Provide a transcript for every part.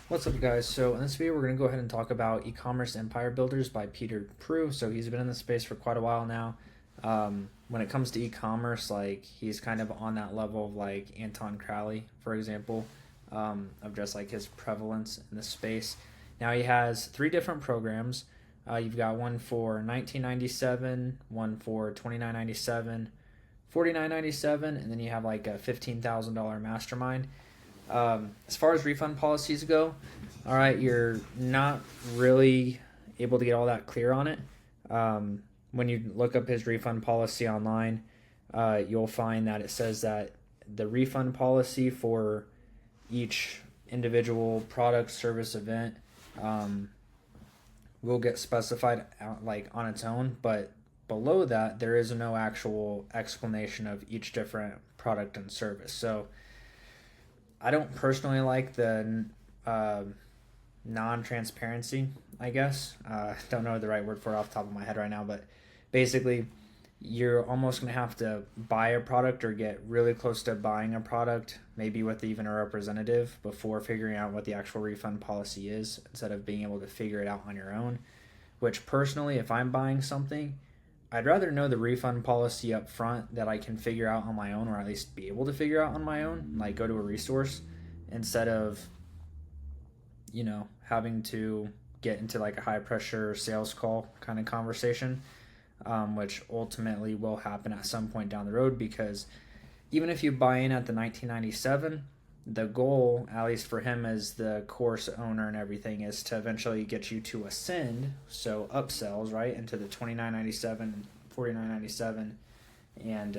What's up, guys? So in this video, we're going to go ahead and talk about Ecommerce Empire Builders by Peter Prue. So he's been in the space for quite a while now. When it comes to e-commerce, like he's kind of on that level of like Anton Crowley, for example, of just like his prevalence in the space. Now he has three different programs. You've got one for $19.97, one for $29.97, $49.97, and then you have like a $15,000 mastermind. As far as refund policies go, all right, you're not really able to get all that clear on it. When you look up his refund policy online, you'll find that it says that the refund policy for each individual product, service, event will get specified out, like on its own, but below that there is no actual explanation of each different product and service. So I don't personally like the non-transparency, I guess. Don't know the right word for it off the top of my head right now, but basically you're almost going to have to buy a product or get really close to buying a product, maybe with even a representative, before figuring out what the actual refund policy is, instead of being able to figure it out on your own. Which personally, if I'm buying something, I'd rather know the refund policy up front that I can figure out on my own, or at least be able to figure out on my own, like go to a resource, instead of, having to get into like a high pressure sales call kind of conversation, which ultimately will happen at some point down the road. Because even if you buy in at the 1997, the goal, at least for him as the course owner and everything, is to eventually get you to ascend, so upsells, right, into the $29.97, $49.97, and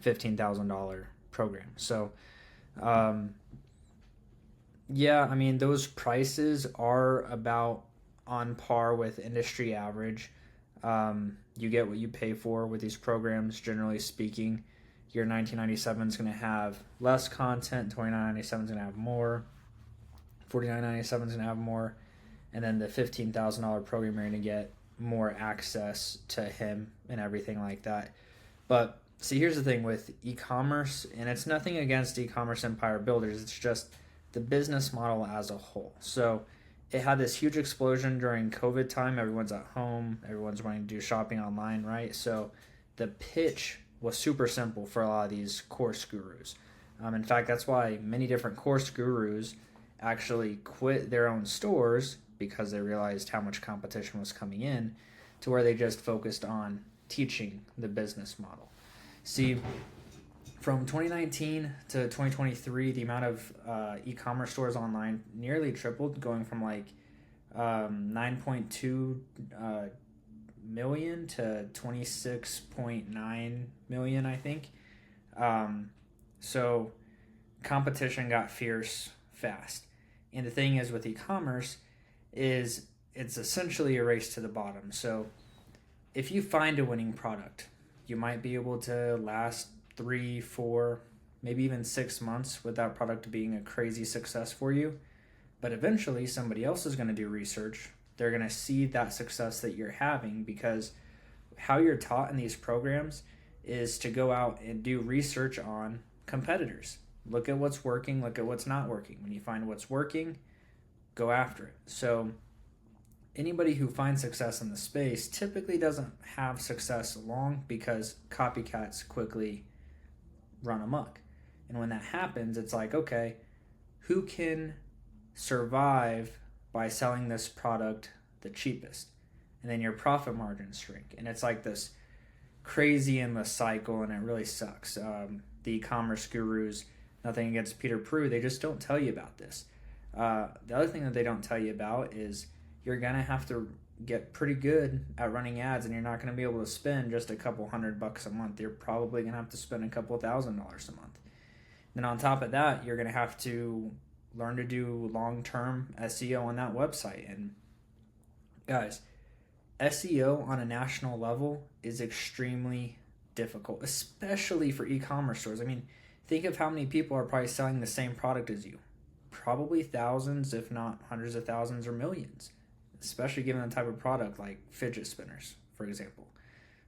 $15,000 program. So, yeah, I mean, those prices are about on par with industry average. You get what you pay for with these programs, generally speaking. Your 1997 is going to have less content, 29.97 is going to have more, 49.97 is going to have more, and then the $15,000 program you're going to get more access to him and everything like that. But see, here's the thing with e-commerce, and it's nothing against Ecommerce Empire Builders, it's just the business model as a whole. So it had this huge explosion during COVID time. Everyone's at home, everyone's wanting to do shopping online, right? So the pitch was super simple for a lot of these course gurus. In fact, that's why many different course gurus actually quit their own stores, because they realized how much competition was coming in, to where they just focused on teaching the business model. See, from 2019 to 2023, the amount of e-commerce stores online nearly tripled, going from like 9.2 million to 26.9 million, I think. So competition got fierce fast. And the thing is with e-commerce is it's essentially a race to the bottom. So if you find a winning product, you might be able to last 3, 4, maybe even 6 months with that product being a crazy success for you. But eventually somebody else is going to do research. They're going to see that success that you're having, because how you're taught in these programs is to go out and do research on competitors. Look at what's working, look at what's not working. When you find what's working, go after it. So anybody who finds success in the space typically doesn't have success long, because copycats quickly run amok. And when that happens, it's like, okay, who can survive by selling this product the cheapest? And then your profit margins shrink. And it's like this crazy endless cycle, and it really sucks. The e-commerce gurus, nothing against Peter Prue, they just don't tell you about this. The other thing that they don't tell you about is you're going to have to get pretty good at running ads, and you're not going to be able to spend just a couple $100 a month. You're probably going to have to spend a couple $1,000 a month. Then on top of that, you're going to have to learn to do long-term SEO on that website. And guys, SEO on a national level is extremely difficult, especially for e-commerce stores. I mean, think of how many people are probably selling the same product as you. Probably thousands, if not hundreds of thousands or millions, especially given the type of product like fidget spinners, for example.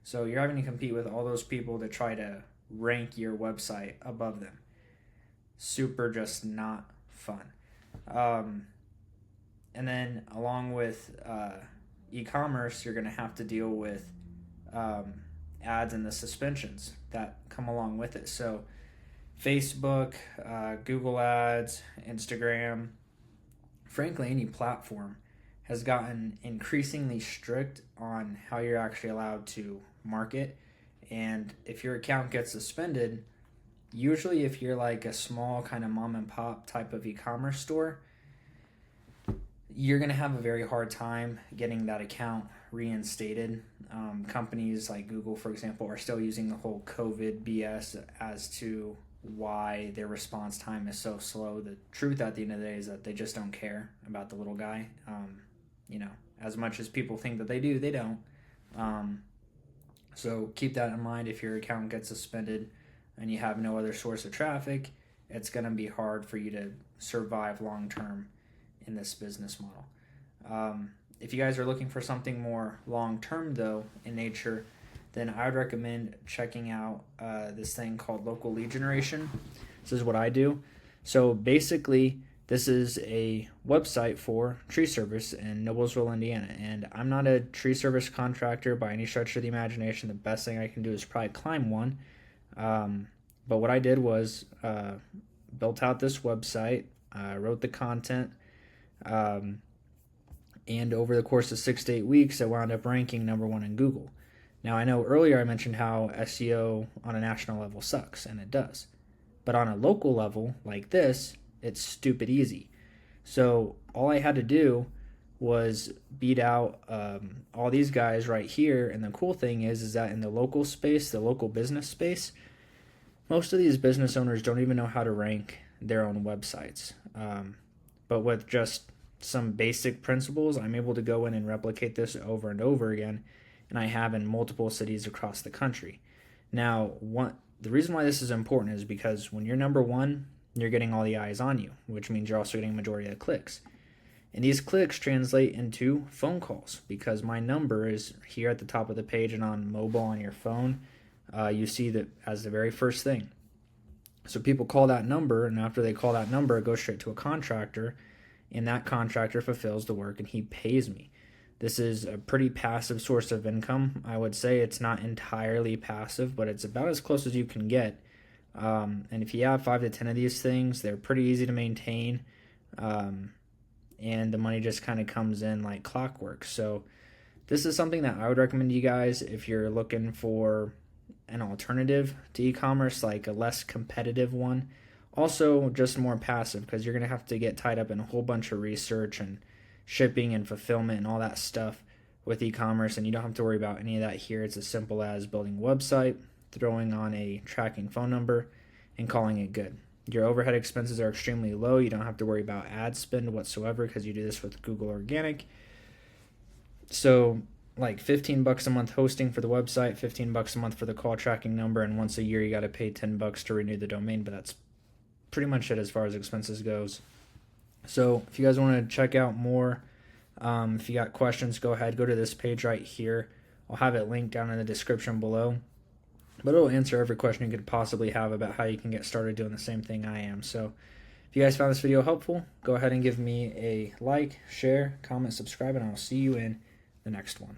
So you're having to compete with all those people to try to rank your website above them. Super just not fun. And then along with e-commerce, you're going to have to deal with ads and the suspensions that come along with it. So Facebook, Google Ads, Instagram, frankly, any platform has gotten increasingly strict on how you're actually allowed to market. And if your account gets suspended, usually if you're like a small kind of mom and pop type of e-commerce store, you're going to have a very hard time getting that account reinstated. Companies like Google, for example, are still using the whole COVID BS as to why their response time is so slow. The truth at the end of the day is that they just don't care about the little guy. As much as people think that they do, they don't. So keep that in mind. If your account gets suspended and you have no other source of traffic, it's going to be hard for you to survive long term in this business model. If you guys are looking for something more long term though in nature, then I would recommend checking out this thing called local lead generation. This is what I do. So basically, this is a website for tree service in Noblesville, Indiana. And I'm not a tree service contractor by any stretch of the imagination. The best thing I can do is probably climb one. But what I did was built out this website, wrote the content, and over the course of 6 to 8 weeks, I wound up ranking #1 in Google. Now, I know earlier I mentioned how SEO on a national level sucks, and it does. But on a local level, like this, it's stupid easy. So all I had to do was beat out all these guys right here. And the cool thing is that in the local space, the local business space, most of these business owners don't even know how to rank their own websites. But with just some basic principles, I'm able to go in and replicate this over and over again. And I have in multiple cities across the country. Now, the reason why this is important is because when you're #1, you're getting all the eyes on you, which means you're also getting a majority of the clicks. And these clicks translate into phone calls because my number is here at the top of the page, and on mobile on your phone, you see that as the very first thing. So people call that number, and after they call that number, it goes straight to a contractor, and that contractor fulfills the work and he pays me. This is a pretty passive source of income. I would say it's not entirely passive, but it's about as close as you can get. And if you have 5 to 10 of these things, they're pretty easy to maintain. And the money just kind of comes in like clockwork. So this is something that I would recommend to you guys if you're looking for an alternative to e-commerce, like a less competitive one. Also, just more passive, because you're going to have to get tied up in a whole bunch of research and shipping and fulfillment and all that stuff with e-commerce, and you don't have to worry about any of that here. It's as simple as building a website, throwing on a tracking phone number, and calling it good. Your overhead expenses are extremely low. You don't have to worry about ad spend whatsoever because you do this with Google Organic. So like $15 a month hosting for the website, $15 a month for the call tracking number, and once a year you got to pay $10 to renew the domain, but that's pretty much it as far as expenses goes. So if you guys want to check out more, if you got questions, go ahead, go to this page right here. I'll have it linked down in the description below. But it'll answer every question you could possibly have about how you can get started doing the same thing I am. So if you guys found this video helpful, go ahead and give me a like, share, comment, subscribe, and I'll see you in the next one.